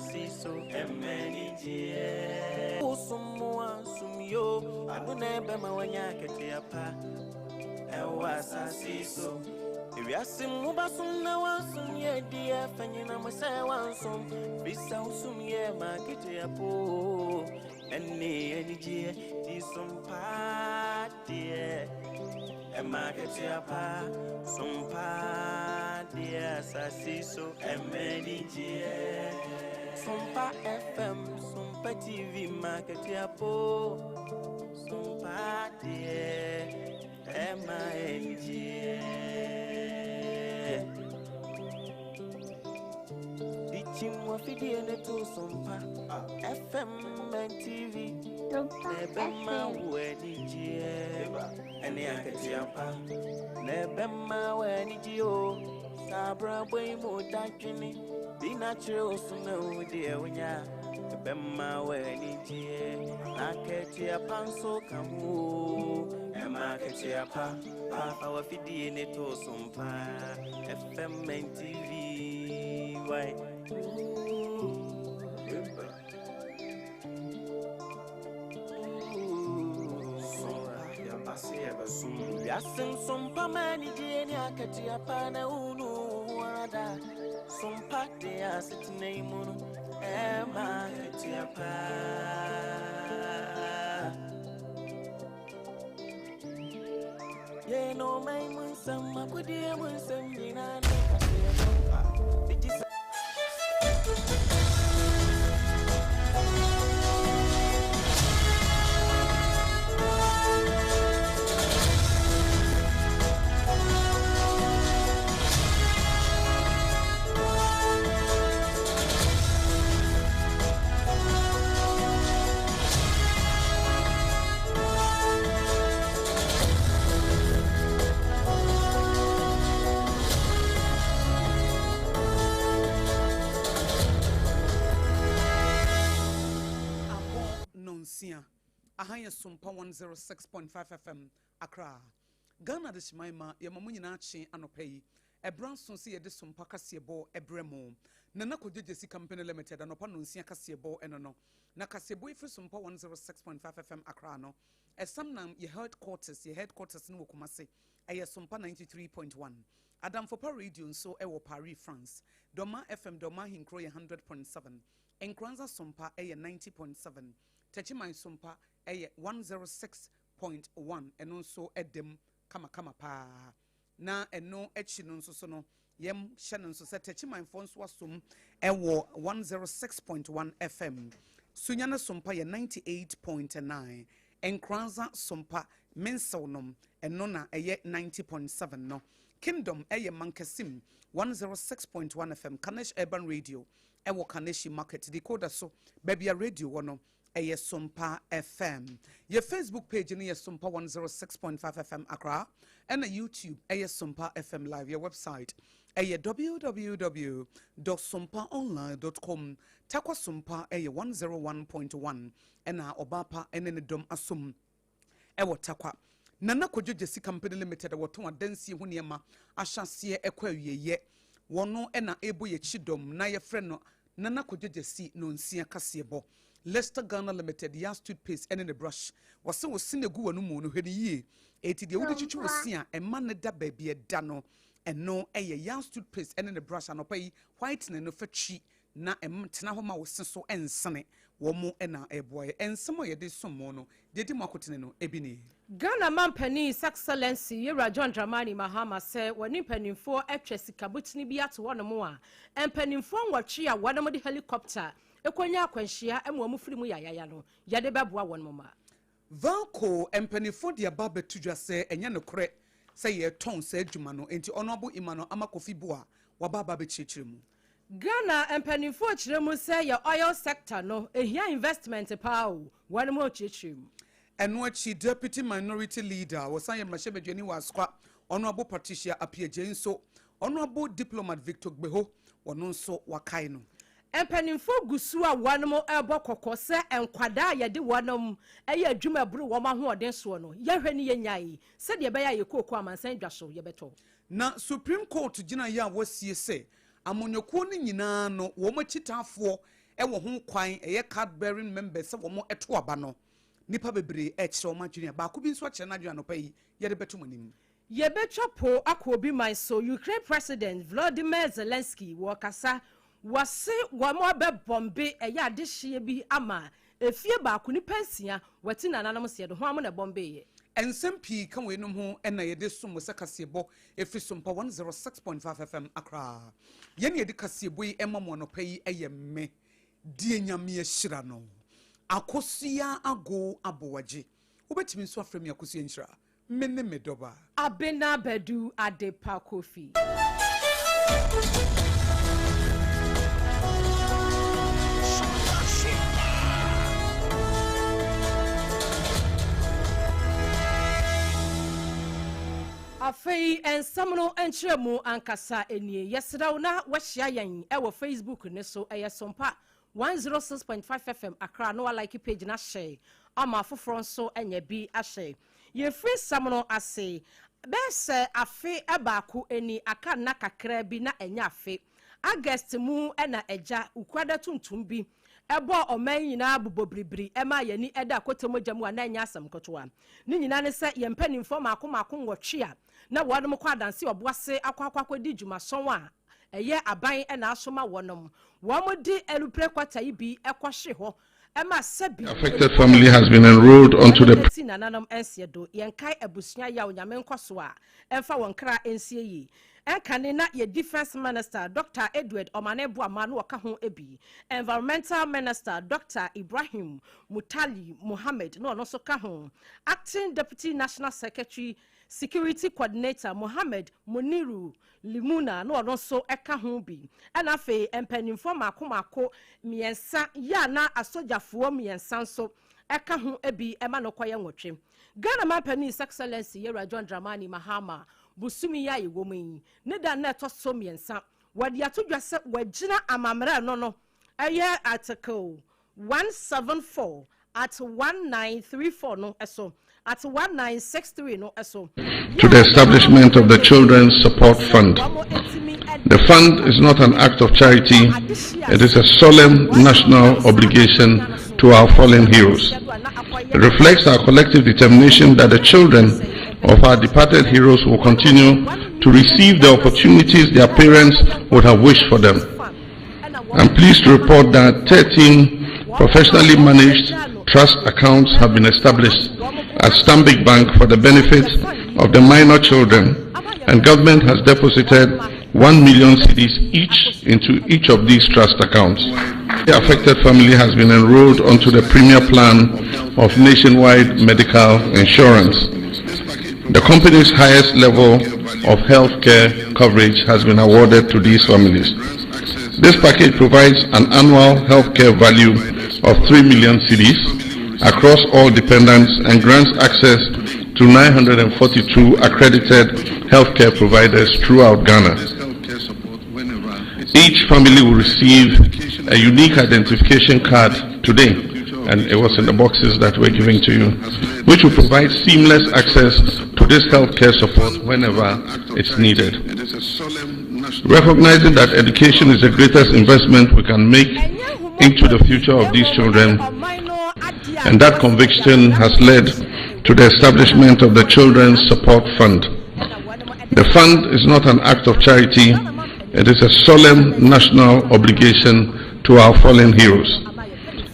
Sasiso, Emenije. Usumwa, Sumio, Adunebe Mawanyaketiapa, Ewa Sasiso. If you ask him, Mubasum, now ansum, ye dear, Fanyana Masawansum, Bisa Usum, ye, Maketiapo, any dear, Tisumpa, dear. Emaketiapa, Sompa, dear Sasiso, Emenije. Sompa FM, Sompa TV, Maketiapo, Sompa, dear, Emenije. Dichimwa fidiene to Sompa FM and TV. Nebema wenijie Eni aketiapa Nebema wenijio Sabra bwe modajini Binachiro suna udie unya Nebema wenijie Aketiapa nso kamu Ema aketiapa Papa wafidie neto Sompa FM and TV Why? Yasin Sompa mani jeni akati apana unu wada Sompa de asiti neimunu ema akati apa Ye no mai munsam makudi munsam dinani kasi Sompa Bitisa Ahaya SOMPA 106.5 FM Accra. Ghana de Shimaima, Yamamunina Chi Anopai, a Branson see a SOMPA Casiebo, a Bremo, Nana Kujesi Company Limited, and upon Nuncia Casiebo and no, Nakasiebo for SOMPA 106.5 FM Accra no, as some nam your headquarters in Wokumase, a SOMPA 93.1. Adam for Radio so Ewo Paris, France, Doma FM Doma Hinkro 100.7, Enkranza SOMPA a 90.7. Techimai SOMPA a 106.1 and also edem kama pa na eno echinon so no yem shannon so set Techimai phones wasum ewo 106.1 FM Sunyana SOMPA ya 98.9 Enkranza SOMPA mensonom enona eye 90.7 no Kingdom eye Mankasim 106.1 FM Kanesh Urban Radio ewo Kaneshi Market decoder so Babia Radio wono Eye SOMPA FM. Your Facebook page in SOMPA 106.5 FM Accra and a YouTube Eye SOMPA FM Live. Your website Eye www.sompaonline.com. Takwa SOMPA Eye 101.1 and our Obapa and in the Dom Asum Ewo Takwa. Nana Kujesi Company Limited watonwa densi huniema ashansie ekwawie ye wono ena ebo ye chidom na ye freno Nana Kujesi no nsia kasebo. Leicester Ghana Limited, ya toothpaste and in the brush. Was so sinegu and no when ye. 80 the old chichu was seeing a man da baby a dano and no a young toothpaste and in the brush and pay whitening of a cheek na a mtanahoma was so and sunny. Womo and a boy and some way did some mono. Did the marketing ebony. Ghana man penny His Excellency Yera John Dramani Mahama said when you penny for actress Kabutini be at one more and penny for what she a one of the helicopter. Ekonya kwanhia emu amufiri mu yayaya no yade beboa won mama Valco empenifo dia babe tudwa se enya nokre se ye ton se adwuma no enti onobo imano amakofi boa wa baba be chichire mu Ghana empenifo chire mu se ye oil sector no ehia investment pao won mo chichire mu eno achi deputy minority leader wosan ye mashebedwani waskwa onobo Patricia Appiaje nso onobo diplomat Victor Gbeho wono nso wakai no empenifo gusu a wanmo ebo kokose enkwada ye de wanam eye adwuma buru wo ma hoɔden so no ye hwɛ ni ye nyai sɛ de be ya ye kokɔ amansan dwaso ye beto na Supreme Court gina ya wasie se amonyoko ni nyina no wo machitafo ɛwɔ ho kwan ɛyɛ card bearing members sɛ wɔn ɛto aba no nipa bebree ɛkyerɛ wɔn adwene baako bi nso akyerɛ n'adwene anɔpa yi yɛde bɛto mo anim. Yɛbɛtwa po akɔ BITMISE so Ukraine President Volodymyr Zelensky wɔkasa wɔse wɔn abɛbɔmbe ɛyɛ adehyɛ bi ama efie baako nipa nsia wɔte nananom sɛ de ho am na bɔmbe yɛ. Ensɛm pii ka wɔ enum ho ɛna yɛde som sɛ kaseɛbɔ ɛfiri SOMPA 106.5 FM Accra. Yɛne yɛde kaseɛbɔ yi ɛma mo anɔpa yi ɛyɛ me die nyame ahyira no. AKOSUA ABOAGYE wobɛtumi nso afrɛ me AKOSUA nhyira mene me dɔba Abena Bedu Adepa Kofi. Afei ensamno enchemu ankasa enie yesraw na wahyia yan ewo Facebook ne so eye SOMPA 106.5 FM Accra no like page na share ama foforo nso enya bi ahye ye free samno ase bese afe ebaako eni aka na kakra bi na enya afe August mu ena eja ukwada tuntum bi ebo oman nyina bubobribri ema yani eda kotomoja mu ana enya asam kotoa ni nyina ne se yempanimfo maako nwotwe a na wɔnom kɔ adanse ɔboase akɔ di dwumason a ɛyɛ aban ɛna asoma wɔnom wɔn di elupre kwata yi bi ɛkɔhye hɔ ɛma sɛbi affected family has been enrolled onto the nananom ɛnsie do yɛnkae abusua ya onyame nkɔso a ɛmfa wɔn kra ɛnsie yi ɛnkane na yɛ defense minister Dr. Edward Omane Buama no wɔka ho ebi environmental minister Dr. Ibrahim Mutali Mohammed no ɔno so ka ho acting deputy national secretary security coordinator Mohammed Muniru Limuna no ɔno so ɛka ho bi ɛna afei empanimfo maako miensa ya na asogyafoɔ miensa so ɛka ho ebi ɛma no kɔyɛ nwotwe Ghana Mampani His Excellency Yera John Dramani Mahama busumi ya yewomu yi ne da na ɛtɔ so miensa wɔde ato dwa sɛ wɔgyina amammerɛ no ɛyɛ article 174 at 1934 no ɛso at 1963 no ɛso to the establishment of the Children's Support Fund. The fund is not an act of charity, it is a solemn national obligation to our fallen heroes. It reflects our collective determination that the children of our departed heroes will continue to receive the opportunities their parents would have wished for them. I'm pleased to report that 13 professionally managed trust accounts have been established at Stanbic Bank for the benefit of the minor children, and government has deposited 1 million cedis each into each of these trust accounts. The affected family has been enrolled onto the premier plan of nationwide medical insurance. The company's highest level of healthcare coverage has been awarded to these families. This package provides an annual healthcare value of 3 million cedis across all dependents and grants access to 942 accredited healthcare providers throughout Ghana. Each family will receive a unique identification card today, and it was in the boxes that we're giving to you, which will provide seamless access to this healthcare support whenever it's needed. Recognizing that education is the greatest investment we can make into the future of these children, and that conviction has led to the establishment of the Children's Support Fund. The fund is not an act of charity, it is a solemn national obligation to our fallen heroes.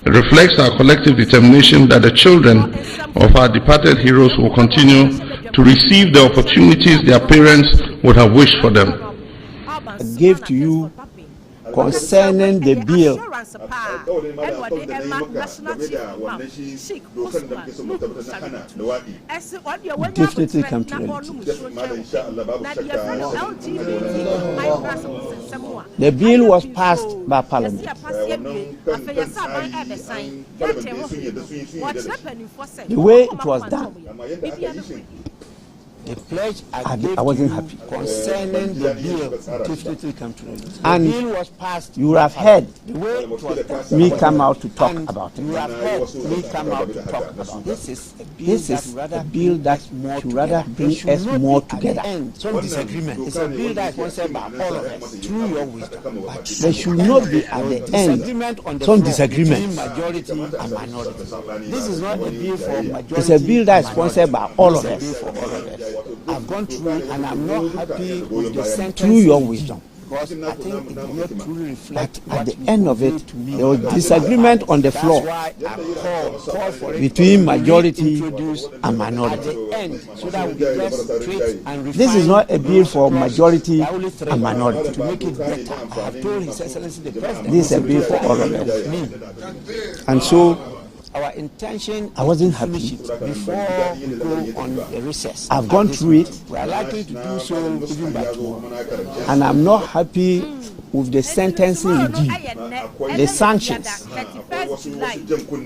It reflects our collective determination that the children of our departed heroes will continue to receive the opportunities their parents would have wished for them. I gave to you concerning the bill. Definitely come to the bill was passed by Parliament. The way it was done, The pledge I wasn't happy concerning the bill definitely come to notice. And the bill was passed. You have heard me come out to talk about it. You have heard me come out to talk about it. This is a bill that should rather bring us more together. Some disagreement. It's a bill that is sponsored by all of us through your wisdom. But there should not be at the end some disagreement between majority and minority. This is not a bill for majority. It's a bill that is sponsored by all of us. I've gone through it and I'm not happy with the sentence through your wisdom. Because I think it does not truly reflect at the end of it, there was disagreement on the floor between majority and minority. This is not a bill for majority and minority. To make it better, I have told His Excellency the President, this is a bill for all of us. And so, our intention, I wasn't happy before we go on the recess. I've gone through it. We are likely to do so even by tomorrow. And I'm not happy with the sentencing regime, the sanctions. 31st July,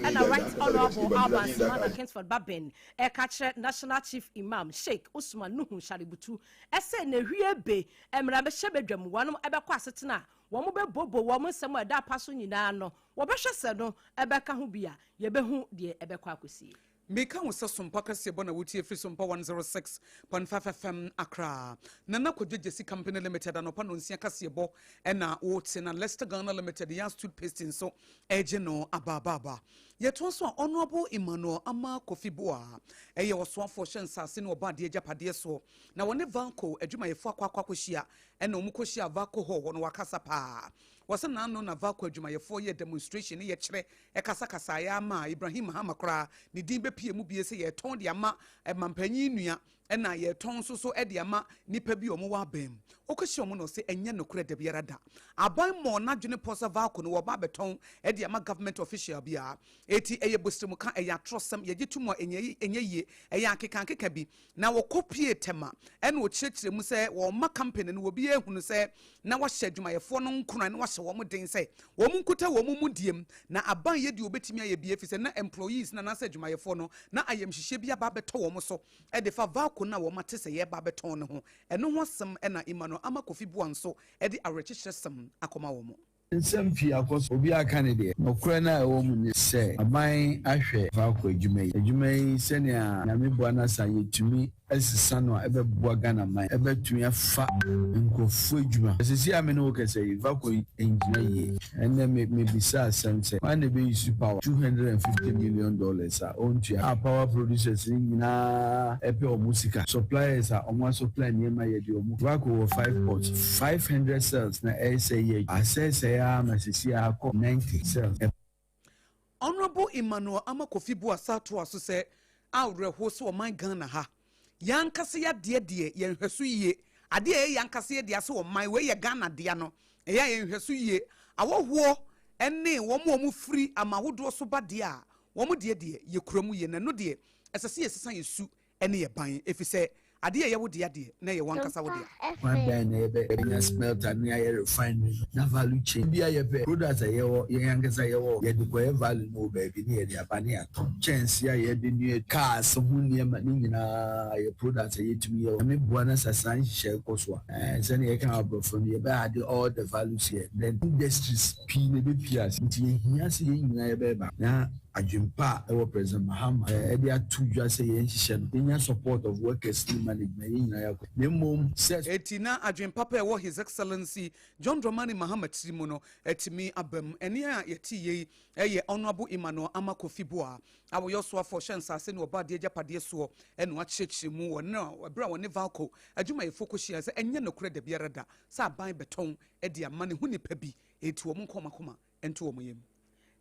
and a right honorable Albert Simon Kingsford Babin, Ekache National Chief Imam Sheikh Usman Nuhu Shaributu, Ese Nehuebe, Emrabe Shebedram, one Ebekwa Setina. Wamu bobo wamu semo da paso nyina no wo be hwese no ebeka ho bia ye be hu de ebekwa akosi Meka wo SOMPA kase bona wutie free SOMPA 106.5 FM Accra. Nana Kodwejesi Company Limited anopa no nsia kase bo na wote na Leicester Ghana Limited ya toothpaste so eje no ababa. Yeto so honorable Emmanuel ama Kofiboa eye wosoafo hwensase no oba de agapade so na wone vanko adwumayefo akwakwahia na omukohia vako ho wono wakasa pa wase na no na vako adwumayefo ye demonstration ye kire ekasa ya ama Ibrahim Hamakra ni din be pie mu bie se ye ton de ama mampanyin nua na ye ton so de ama nipa bi omo wa bam okohia omo no se enye no kure de biara da aban mo na dwene posa vako no wo ba beton de ama government official bia eti eye bostem ka eya trosem ye gitumo enye ye eya akeka bi na wo kopie tema ene wo chirekire mu se wo ma company no wo bi ehunu se na wo hye adwumayefo no nkuna na wo hye wo den se wo mu nkuta wo mu diem na aban ye di obetimi aye bi efise na employees na nasa adwumayefo no na ayem hihye bia ba beto wo mo so e de fa vako na wo mate se ye ba beton ne ho eno ho sem na Emmanuel ama Kofiboa nso e de arechiche sem akoma wo mo Nsɛmpi akɔso obi aka ne deɛ nokora na ɛwɔ mu ne sɛ aban ahwɛ faako adwuma yi sɛnea nyame boa na sa yɛtumi asisa no a ɛbɛboa Ghana man ɛbɛtumi afa nkurɔfoɔ adwuma ɛsɛsi a me ne wo kɛsɛ yi faako engyina yie ɛnɛ mebisa asɛm sɛ wan na ɛbɛyi power $250 million a ɔntua a power producers ne nyinaa ɛpɛ ɔmo sika suppliers a ɔmo supply nneɛma yɛde ɔmo faako wɔ 5 ports 500 cells na ɛsɛ yɛ asɛsɛ Masisia 90 cells. Honorable Emmanuel ama Kofiboa sato aso se awreho so o man Ghana ha yankase ya de yenhweso yie ade e yankase ya de ase o man we ye Ghana de no e ya yenhweso yie awoho ene wo mo free amahodo so ba de a wo mo de ye kuramu ye na no de esese yesesa yesu ene ye ban efise ade ye wo de ade na ye wankasa wo de one ban na be smelter na ye refinery na value chain bia ye be products ye wo ye yankasa ye wo ye de ko value no baby ni ye de abane ato chance ya ye de new cars ho niema ni nyina ye products ye tumi ye me boa na sasan hye koso se na ye kan abrofo ye be ade all the values here then industries p ne be pias nti ye hia se ye nyina ye be ba na Ajimpa ewo President Mahama edi atudwa se ye nhihye no enya support of workers team management yin ya ko nemom says etina Ajimpa pa ewo His Excellency John Dramani Mahama trimu no etimi abam ene a yeti ye eye honorable Emmanuel ama Kofiboa awoyo so afo hwensase ne oba de agapade so ene wa chechire mu wo na bra wo ne valco adwuma ye fokoshia se enye no kure de biara da sa ban beton edi amane hu nipa bi eti wo nkomakoma ento wo yem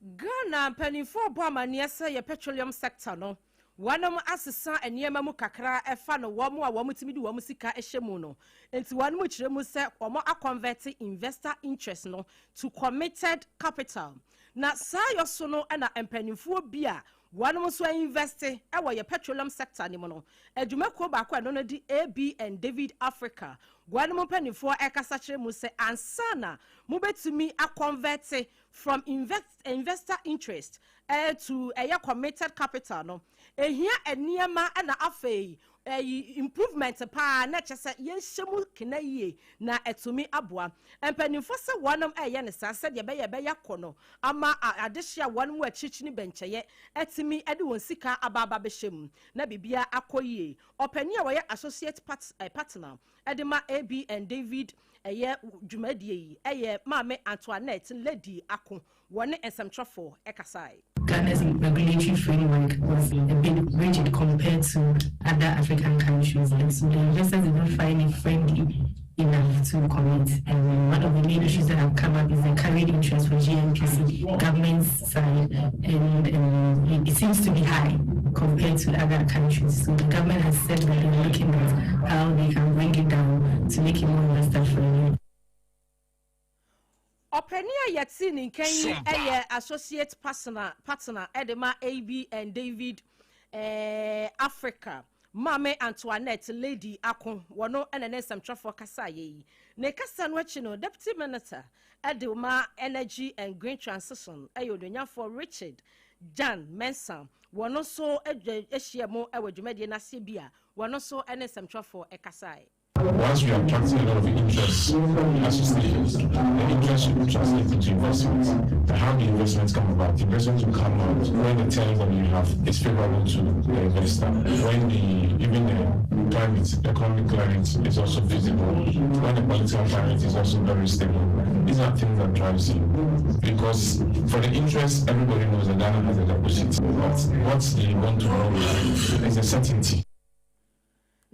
Ghana penifo bomania say ye petroleum sector no wanam asesa eniema mu kakra efa no wo mu a wo mutimi di wo mu sika ehyemu no enti wanam kire mu se wo mo convert investor interest no to committed capital na sayo so no na empanifo bi a wanam so invest e wo ye petroleum sector ni mo no adwumako ba kwa no no di AB and David Africa wanam penifo ekasa kire mu se ansana mu betumi a convert from investor interest to a committed capital no ehia eniema na afei improvement pa na kyese yenhyemu kenaye na etumi aboa empanimfo se wonom eye ne sa se de be ya kono ama adehia wonom achichini bencheye etimi ede won sika ababa behjem na bibia akoyie opani a woye associate partner edema AB and David eye dwumadie yi eye Mame Antoinette Lady Ako wone ensemtrofo ekasai. Ghana's regulatory framework was a bit rigid compared to other African countries, and so the investors did not find it friendly enough to commit. And one of the main issues that have come up is the carried interest for GNPC government's side, and it seems to be high compared to other countries. So the government has said that they're looking at how they can bring it down to make it more investor friendly. Openia Yatsini Kenya associate partner Edema AB and David Africa Mame Antoinette Lady Akon wano NNSM trafo kasaye ne kasan wachino deputy minister Edema Energy and Green Transition ayodonya for Richard Jan Mensah wano so ehyiemo ewadwumade na sebia wano so NNSM trafo ekasai. Once we are attracting a lot of interest associations, the interest will be translated into investments. How the investments come about? The investments will come out when the terms that you have is favorable to the investor. When even the climate, economic climate is also visible. When the political climate is also very stable. These are things that drives you. Because for the interest, everybody knows that Ghana has a deposit. What they want to know is a certainty.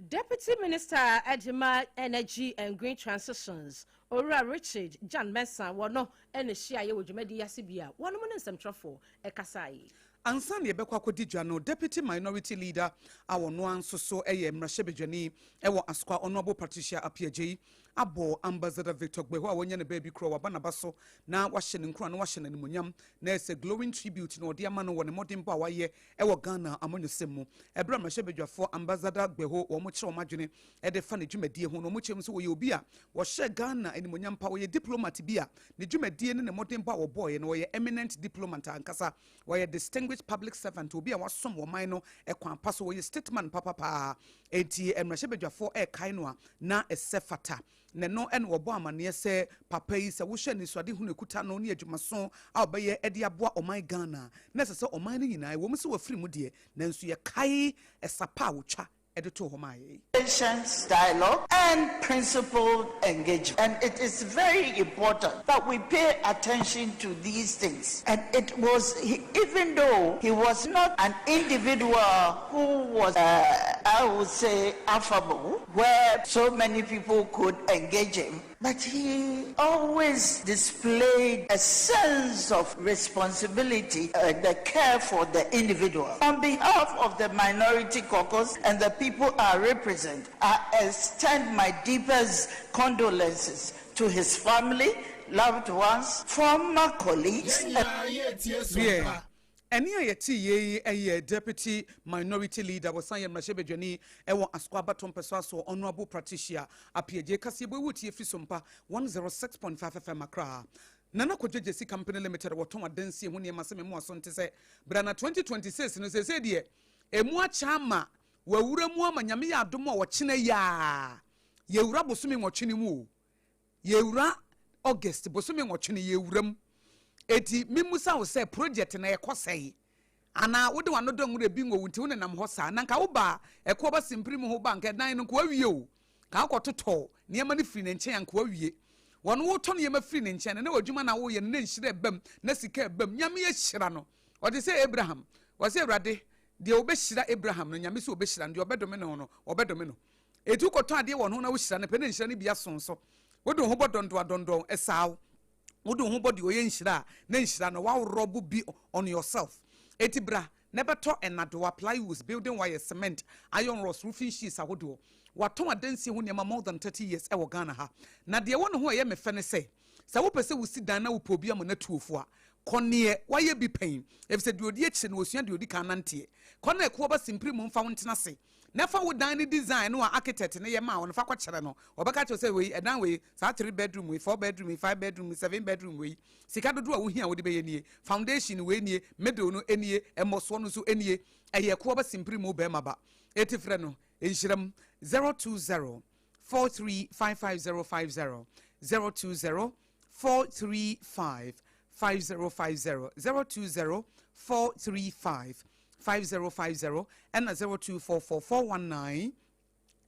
Deputy Minister Edema Energy and Green Transitions Ora Richard Jan Mensah wono ene hia ye wodwumadi yasebia wono mo nsem trofo ekasai. Ansan ye bekwa kodidwa no deputy minority leader awono anso so eye mrahebedwani ewo askwa honorable Patricia Apiagyei abo ambassador Victor Gbeho awonye ne baby kro wabana baso na wahye ne nkro na wahye ne munyam na ese glowing tribute na odi ama no wone modern ba waye ewo Ghana amonyosemu ebra mrahebedwafo ambassador Gbeho wo mo kire wo madwene ede fa ne dwumadie ho no mo kyem so wo ye obi a wo hye Ghana eni munyam pa wo ye diplomat bi a ne dwumadie ne modern ba wo boy no wo ye eminent diplomat ankasa wo ye distinguished public servant obi a wasom wo man no ekwan pa so wo ye statesman papa enti mrahebedwafo kai no a na esefata ne no en wo bo amane se papa yi se wo hwe ni suade hu ne kuta no ne adwumaso a obeye ede aboa oman Ghana na se se oman ni nyina wo mse wo firi mu de nanso ye kai esapa wo twa Patience, dialogue, and principled engagement. And it is very important that we pay attention to these things. And it was, even though he was not an individual who was, I would say, affable, where so many people could engage him, but he always displayed a sense of responsibility, the care for the individual. On behalf of the minority caucus and the people I represent, I extend my deepest condolences to his family, loved ones, former colleagues. Eni ayeti ye deputy minority leader wasanye mrahebedwani ewo askwa batom peso aso honorable Patricia Apiagyei kasebo wuti efi SOMPA 106.5 FM Accra. Nana Kodwe si company limited woton adansi hu ne maseme mu asonte se brana 2026 no se de emu achama wawura mu amanyame ya adom a wo kina ya yewura bosome nwotwene mu yewura August bosome nwotwene yewuram eti mimusa wo se project na ekosai ana wode wano do ngure bi ngo wunti wona nam hosa na nka wo ba eko ba simprim ho bank dan no ko awie o ka akototo niema ne firi ne nchen anko awie wono wo to niema firi ne nchen na wadwuma na wo ye ne nhire bam na sika bam nyame ye hyira no ode se Abraham wo se Awurade de obehira Abraham no nyame se obehira de obedome no obedome no etu koto ade wono na wo hyira ne pe ne nhira ne bia sonso wode ho bodondon esaaw wodo ho body oye nhira na nhira no wa rob bi on yourself etibra nebeto enado apply with building wire cement iron rods roofing sheets ahodo waton adansi ho niam more than 30 years e wo Ghana ha na de won ho ye me fe ne se wo pese wo si dan na wo pobi am na tuofo a konne waye bi pen if se de odi echi na osua de odi kan nante konne ko ba simpri mu mfa wontena se nefa wo dan ni design no architect ne ye ma won fa kwa kire no obeka cho say we edan we sa 3 bedroom we 4 bedroom we 5 bedroom we 7 bedroom we sika dodo a wo hia wo de be ye nie foundation we nie middle no enie emoso no so enie eye ko ba simpri mu be ma ba etifre no Inshiram 020 43555050 020 435 5050 020 435 5050 and 0244 419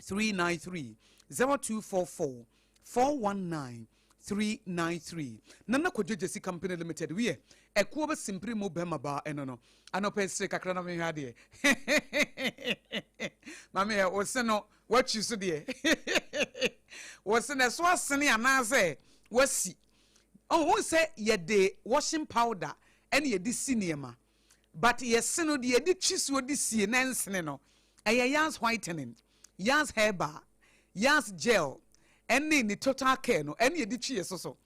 393 0244 419 393 Nana Kojesi Company Limited. We a Kuba Simpri Mubema Bar and no. I know Pestre Kakrana me had Mamma was no what you said dear. Was in a swasini and I say, was see. Oh, who say ye de washing powder and ye de cinema. But ye sino de did choose what this see no. A yas whitening, yas hair bar, yas gel. Any ni total care no any edichi so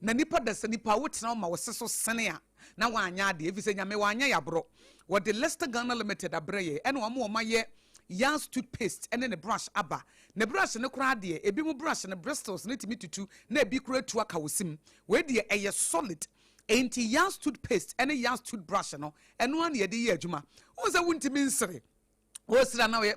na nipa da sanipa wotina ma woseso sene a na wanya de efi se nyame wanya ya bro what the Leicester Ghana Limited abreye ene wo ma ye Yans toothpaste ene ne brush aba ne brush ne kura de ebi mu brush ne bristles ne timi tutu na ebi kura tu aka wosim we de eye solid enti Yans toothpaste ene Yans toothbrush no eno an ye de ye adwuma wo se wuntimi nsere wo sira na we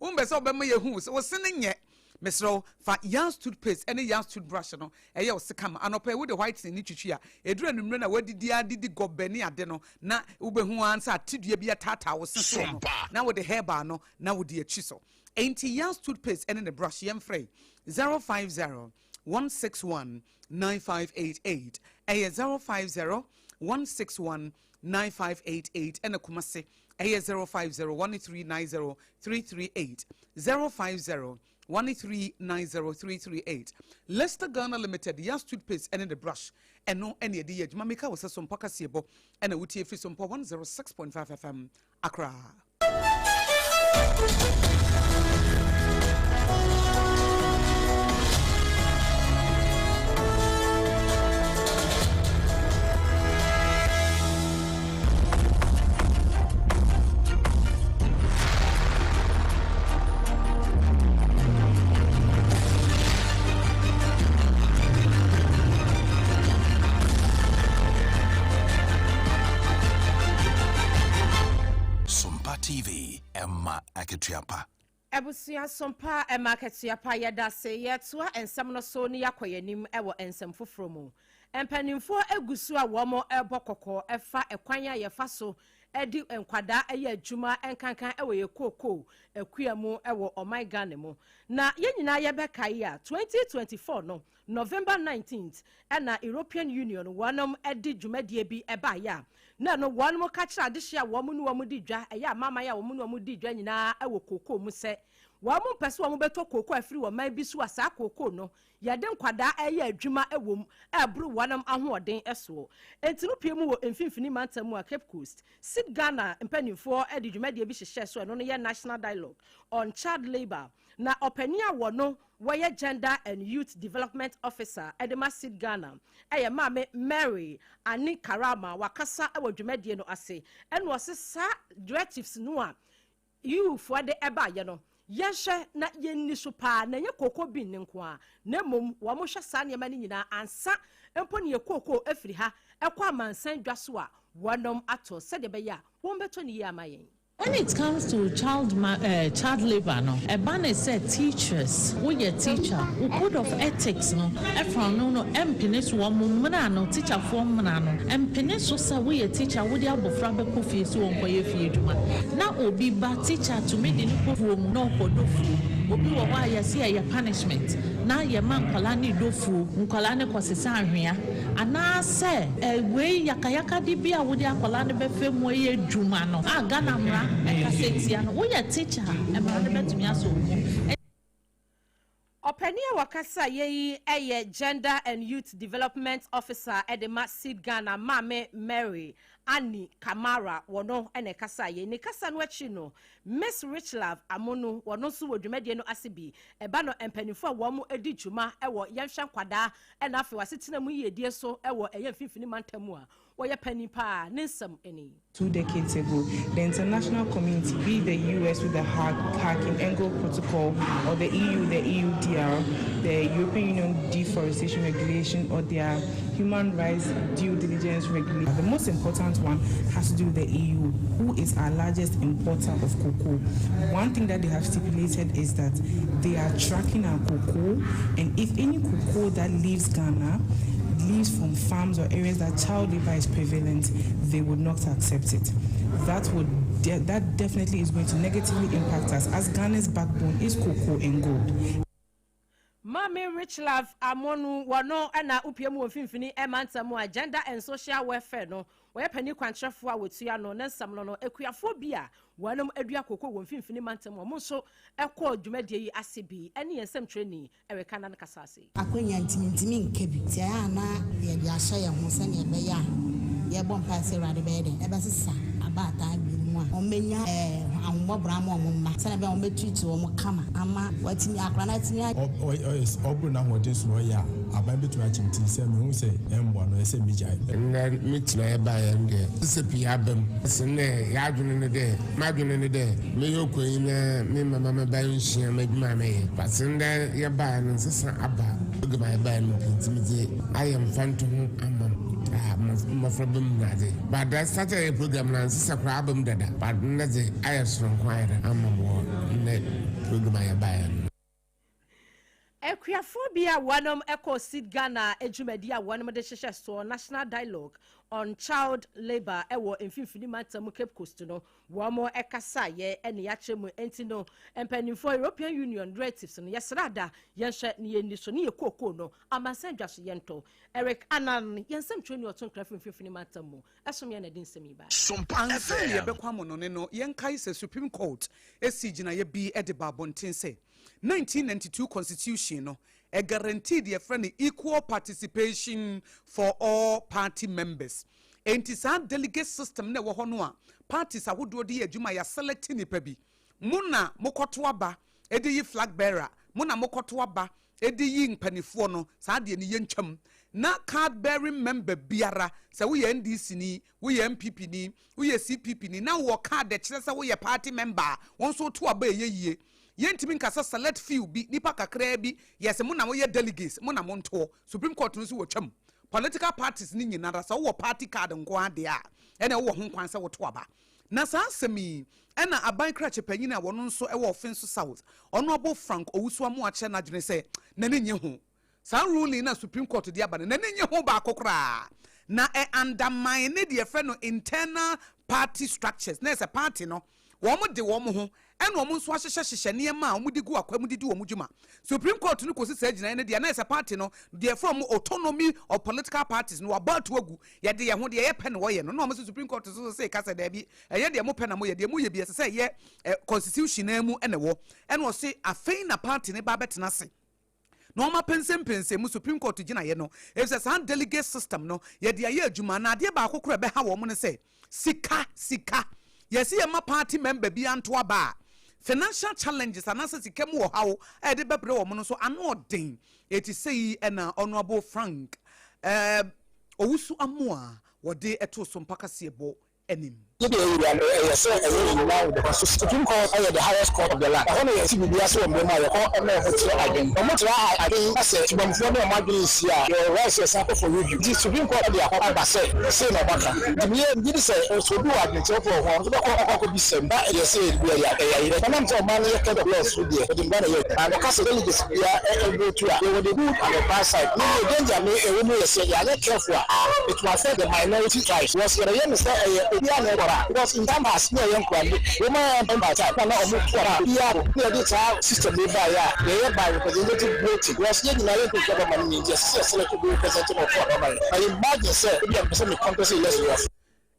wo mbese obema ye hu wo sene nye Mesro fa Yans toothpaste any Yans toothbrush no eye wo sekam anopa with the white ni twitwi a edura numre na wadidi adidi gobeni ade no na ubehu ansa atidua bi atata wo seso no na with the hair bar no na with the chiso enti Yans toothpaste any the brush yem frey 050 161 9588 eye 050 161 9588 and Kumase eye 050 1390338 050 1390338 Leicester Ghana Limited Yas toothpaste and the brush and no any idea Jamaica was a SOMPA Kasiebo and a Wuti free SOMPA 106.5 FM Accra. TV Emma Aketiapa. Ebusia SOMPA Emma Aketiapa yada se yetua ensem no so ni yakoyanim ewo ensem fofromu. Empanimfo egusu a womo ebokoko efa ekwanya yefa so edi enkwada eye adwuma enkankan ewo ye koko ekuamu ewo Ghana mu. Na yenyina yebekai a 2024 no November 19th na European Union wanom edi dwumadie bi eba ya na no wanom ka kira de hia wo mu no wo di dwa eya mama ya wo mu no wo di dwa nyina ewo koko mu se wo mu pese wo mu beto koko afiri wo man bi so asa koko no yade nkwada eye adwuma ewom ebru wanom ahoɔden eso entinu pie mu wo mfimfini mantam a Cape Coast Sid Ghana mpanimfo edi dwumadie bi hyehyɛ so no ye national dialogue on child labor na opania wo no where Gender and Youth Development Officer Edema Sid Ghana eye mame Mary ani Karama wakasa ewo dwumadie no ase en wo se sa directives no a you for the eba ye no yehwe na yenni so pa na ye koko bi ne nko a na mom wo mo hwe sa ne ma ni nyina ansa empo ne ye koko afiri ha ekwa mansan dwa so a wonom ato se de be ya wo mbeto ne ye amayen. When it comes to child labor, no, a banner said teachers, we a teacher, we code of ethics, no, from no, emptiness, one manano, teacher form manano, and peneso, we a teacher, would you have a frabbe coffee so on for your feed man. Now, be bad teacher to make the room no for do food. Obi wo wa ya see ya punishment na ya man kwalani dofu nkwalani kwasesahwea ana se we yakayaka di bia wo di akwalani be femu ye dwuma no Ghana mra kasetia no wo ya teacher e mra de betumi aso Openia wakasa yeyi eye Gender and Youth Development Officer Edema Sid Ghana Mame Mary Annie Kamara wono ene kasa ye ne kasa no achi no Miss Richlove Amono wono so wodwumadie no asibi eba no empanifo wo mo edi dwuma ewo yenhwe kwada ena afi wasetina mu yedie so ewo eye mfimfini mantamu a wɔyɛ pani pa ne nsɛm ani 2 decades ago, the international community, be the US with the Hacking Angle Protocol, or the EU, the EUDR, the European Union Deforestation Regulation, or their Human Rights Due Diligence Regulation. The most important one has to do with the EU, who is our largest importer of cocoa. One thing that they have stipulated is that they are tracking our cocoa, and if any cocoa that leaves Ghana leaves from farms or areas that child labor is prevalent, they would not accept it. That definitely is going to negatively impact us, as Ghana's backbone is cocoa and gold. Mami Rich Love Amonu wano ana upiemu mfimfini emantamu agenda and social welfare no we pani kwantrefo a wetua no nsam no ekuafo bia wanam adua kokko wo mfimfini mantamu mo so ekọ dwumadie yi asebi ene ensem training eweka na kasase akonya ntimi nkebi tia ana ye dia hye ye ho se ne be ya ye bom passe rade be de e be sesa abata bi mu a omenya ahomobra ma omma se ne be ometutu omo kama ama watimi akra na timi obru na hodin so ya aban betu achimti se me hu se embo no se mijai na mitna e ba ya nde se pi abam se ne ya adwene ne de ma adwene ne de me yokoyi na me mama me ba nhia madwuma me pasenda ya ba no sesa aba gba ya ba no ntimize ayam fanto ho amam my problem nade but that started a program na sesa kwa abam dada but nade ayasron kwaida amam wo ne program ya ba ya Equiaphobia wanum echo seed Ghana ejumedia wanum de sheshe so national dialogue on child labor ewo mfimfini mantamu Cape Coast no wamo ekasa ye ene yachemu entino empanimfo European Union directives no yesrada yenhye ne yeniso ne yekoko no amasanjwa so yento Eric Anan yensem twani oton krafu mfimfini mantamu esom ye na din semi ba SOMPA ye bekwamo no ne no yenkai se Supreme Court esijina ye bi ede babontin se 1992 constitution no a guaranteed your friend equal participation for all party members. Enti sa delegate system ne wo hono a parties ahodo de adwuma ya select ni pa bi. Muna mokoto aba ede yi flag bearer, muna mokoto aba ede yi mpanifo no sa de ni yentwam. Na card bearing member biara sa wo ye NDC ni, wo ye MPP ni, wo ye CPP ni, na wo card de kire sa wo ye party member, won so to aba ye yentimi nkasa select few bi nipa kakra bi yes mo na mo ye delegates mo na mo nto Supreme Court no so wotwam political parties ni nyina sa wo party card nko ade a ene wo ho kwanse wo to aba na sa asemi ena aban krache panyin a wono nso e wo offense south ono abo Frank Owusu mo ache na dwene se na ne nye ho sa ruling na Supreme Court di aba na ne nye ho ba kokra na undermine the friend internal party structures na se party no womo de womo ho ene womo nso ahyehye niema womo di gu akwa mudidi womo dwuma Supreme Court no kosi sa gina ne de na ese party no de from autonomy of political parties no about to agu ye de ye ho de ye pen wo ye no no mo Supreme Court so say kasa da bi ye de mo pen na mo ye de mo ye bi se ye constitution na mu ene wo ene wo se afei na party ne ba betena se no ma pense mu Supreme Court gina ye no if say san delegate system no ye de ye adwuma na de ba akokora be ha wo mo ne say sika yes ye ma party member bi anto aba financial challenges anasa sikemu wo hawo e de bebre wo no so ano odin eti sei na honorable Frank Owusu amoa wo de eto so mpaka sebo enim Supreme Court is the highest court of the land. I want to see the BSO and Bema, the court and again. I'm not again. I said, when you are your rights are sample for review. The Supreme Court, they are about say no matter. The mere did say, also do against your form. The court could be sent back. They say, we are I'm not money, a kind of laws with the money. And the castle delegates, they are able to they were the good and the bad side. No danger, may a woman say, you are not careful. It was said the minority tribes was a because in time has no young one, woman member type, no system by representative voting. Was getting married to government, just select to be representative of government. I imagine, sir, if you have some compensation less.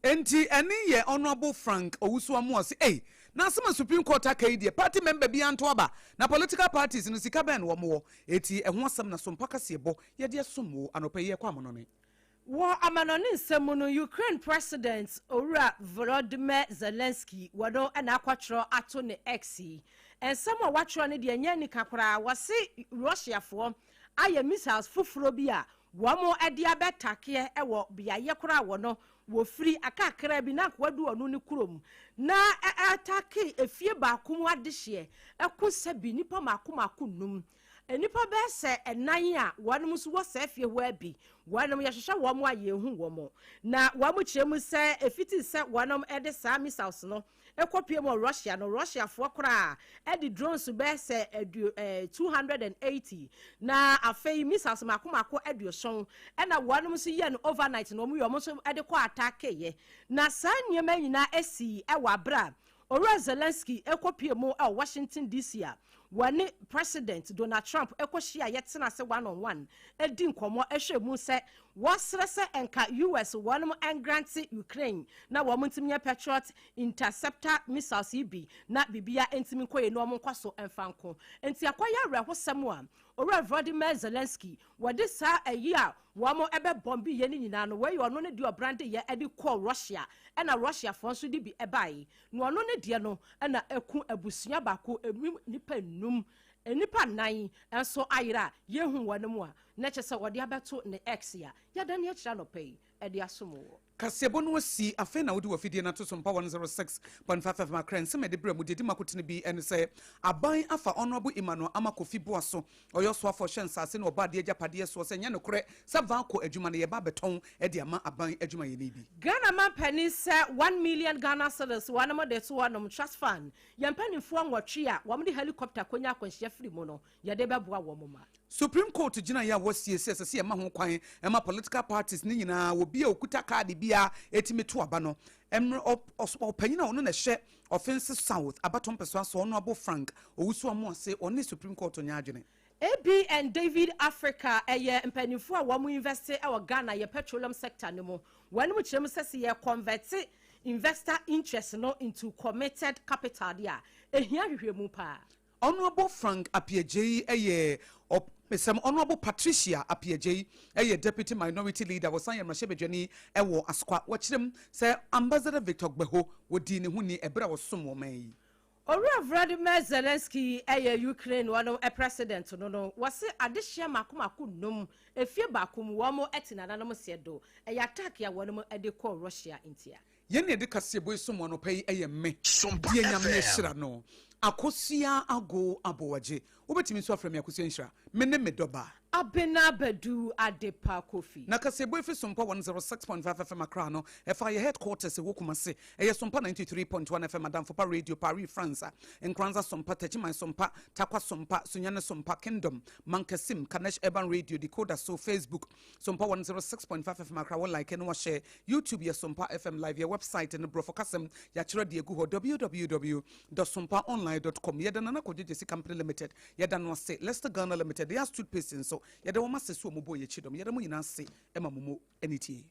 Enti any ye honorable Frank Owusu amoa say, na some Supreme Court akade party member bi anto aba na political parties no sika ben wo mo eti ehho asem na so mpaka sebo ye de somo anopa ye kwa mono ne. War Amanoni Semuno Ukraine President Ora Volodymyr Zelensky wado and aquatro atone exi and some watch on the Nyani Kakra was say Russia for I missiles fufurobia wamo edi abetake ewo biaye kora wono wo free akakra bi na kwadu onu ne kurom na atake efie ba akum adehye ekosa bi nipa makum enipa be se enan a wanum so wo se fie ho abi wanum yehhehwe wo mo aye hu wo mo na wa mo kyeremu se efiti se wanum ede sa missiles no ekopie mo Russia fo kra edi drones be se 280 na afei missiles makomako eduoson na wanum so ye no overnight no mo yo so ede ko attack ye na sa nyema nyina esi ewa bra Zelensky ekopie mo Washington DC a wani President Donald Trump ekohia yetena se one on one edi nkomo ehwe mu se wasrese enka US wanum grant Ukraine na wo muntimye Patriot interceptor missiles ibi na bibia entimi koye no omonkwaso emfanko enti akwaya rehosem a Vladimir Zelensky wade sa ayi a wamo ebe bombi ye ni nyina no we ono ne di obrande ye edi call Russia na Russia fonso di bi ebai no ono ne die no na eku abusua bako nipa num enipa nan enso ayira ye hu wanemu a na kyese wode abeto ne X ya yada ne akira no pay edi asomo kasebo no si afa na wodi wafidie na to SOMPA 106.5 makran se mede bra mu dedi makotene bi ene se aban afa honorable Emmanuel Amakofi Boaso oyo so afo hwensase na obade agapade so se nya nokore se vanko adwuma ne ye ba beton edi ama aban adwuma ye ne bi Ghana man penny se 1 million Ghana cedis one mo de to one trust fund yempanifo nwotwe a wo de helicopter konya akwanhia free mu no ye de beboa wo moma Supreme Court gina ya wasiesie se ma ho kwan ema political parties ni nyina obi a okuta card bia etime to aba no emre opanyina ono na hye offense south abaton peso aso ono abo Frank owusu amu ase oni Supreme Court nya adwene AB and David Africa eye mpanifo a wo mu invest e Ghana ye petroleum sector ne mo wanu mu kyerem sese ye convert investor interest no into committed capital dia ehia hwehwemu pa Honorable Frank Apiagyei eye Mesem Honorable Patricia Apiagyei eye Deputy Minority Leader was saying Mashebedwani ewo askwa wakyerem say Ambassador Victor Gbeho wodi ne hu ni ebra wosom wo man Vladimir Zelensky eye Ukraine one president no wase adehye makomako num efie bakom wo mo etinana no sedo eye attack ya wonum ede call Russia intia yene de kasebo esom no pay eye me die nyame ehira no AKOSUA ABOAGYE obetimi so afrem AKOSUA nhira menne medoba abena badu adepa kofi na kasebo efi SOMPA 106.5 FM akra no efa ye headquarters e wokumase eye SOMPA 93.1 FM Madam Fopa Radio Paris France enkranza SOMPA Techiman SOMPA Takwa SOMPA Sunyane SOMPA Kingdom Mankasim Kanesh Urban Radio Decoder so Facebook SOMPA 106.5 FM akra wo like and share YouTube ye SOMPA FM live your website and brofokasem ya chira de egu www.sompaonline.com yeda nana kojeje si company limited yeda no say Leicester Ghana limited they are toothpaste so yeda wo mase so mo boye chidom yeda mo nyina se ema momo enitie